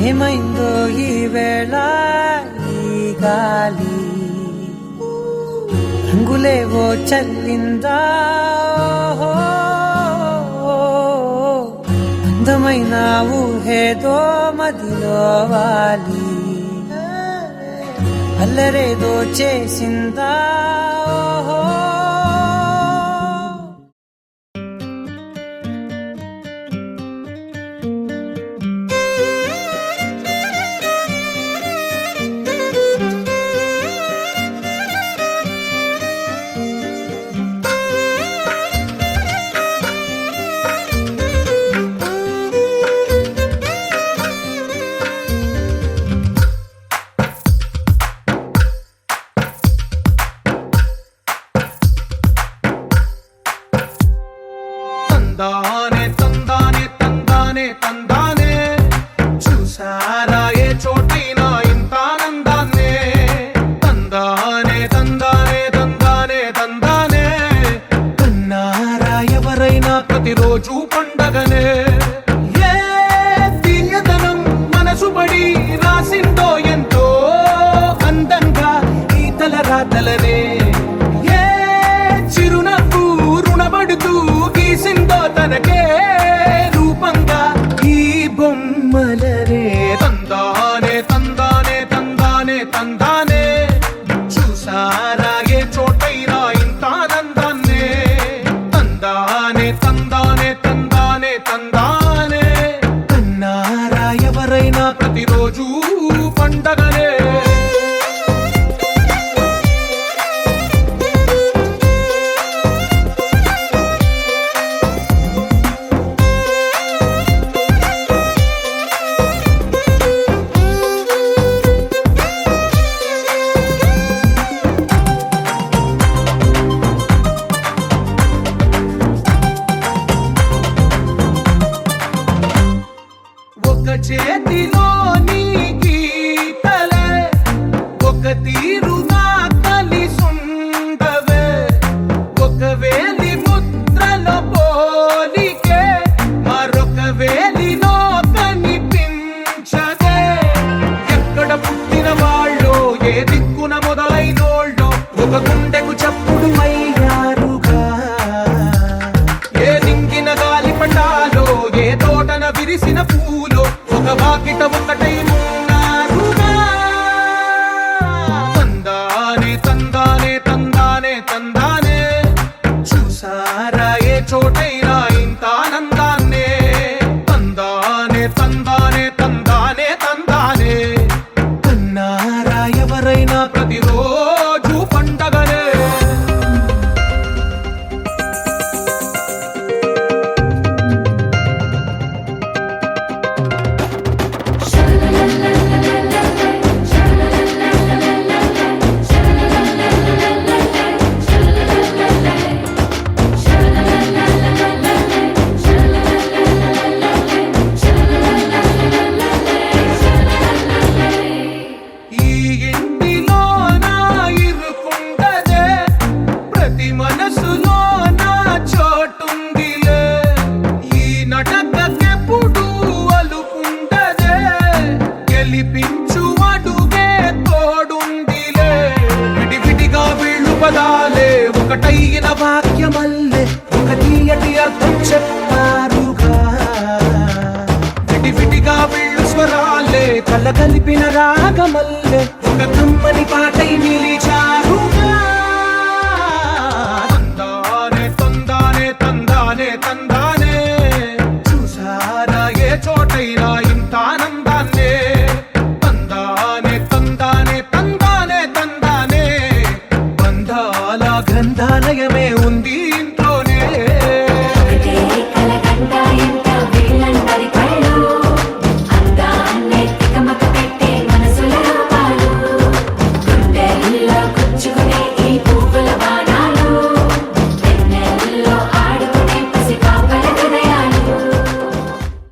ఏమైందో ఈ వేళ ఈ గాలి రంగులేవో చల్లిందా అందమైన ఊహేదో మదిలో వాలి అల్లరేదో చేసిందా తందానే తందానే తందానే తందానే చూసారా ఏ చోటైనా ఇంత ఆనందాన్నే తందానే తందానే తందానే తందానే కన్నారా ఎవరైనా ప్రతిరోజు పండగనే ఏ తీయదనం మనసు పడి రాసిందో ఎంతో అందంగా ఈ తల రాతలనే ఏ చిరునవ్వు రుణపడుతూ గీసిందో తనకే రూపంగా ఈ బొమ్మలనే తందానే తందానే తందానే తందానే చూసారా ఏ చోటైనా ఇంత ఆనందాన్నే తందానే తందానే తందానే తందానే కన్నారా ఎవరైనా ప్రతిరోజు పండగనే చేతిలో నీ గీతలే ఒక తీరుగా కలిసుండవే ఒక వేలి ముద్రలో పోలికే మరొక వేలిలో కనిపించదే ఎక్కడ పుట్టిన వాళ్ళో ఏ దిక్కున మొదలైనోళ్ళో ఒక గుండెకు చప్పుడు అయ్యారుగా ఏ నింగిన గాలి పటాలో ఏ తోటన విరిసిన పూలో ఒక వాకిట ఒకటై ఉన్నారుగా తందానే తందానే తందానే తందానే చూసారా ఏ చోటైనా ఇంత ఆనందాన్నే తందానే తందానే తందానే తందానే కన్నారా ఎవరైనా ప్రతిరోజు పండగనే ఒకటైన వాక్యమల్లే ఒక తీయటి అర్థం చెప్పారుగా విడివిడిగా వీళ్ళు స్వరాలే కలగలిపిన రాగమల్లే ఒక కమ్మని పాటై నిలిచి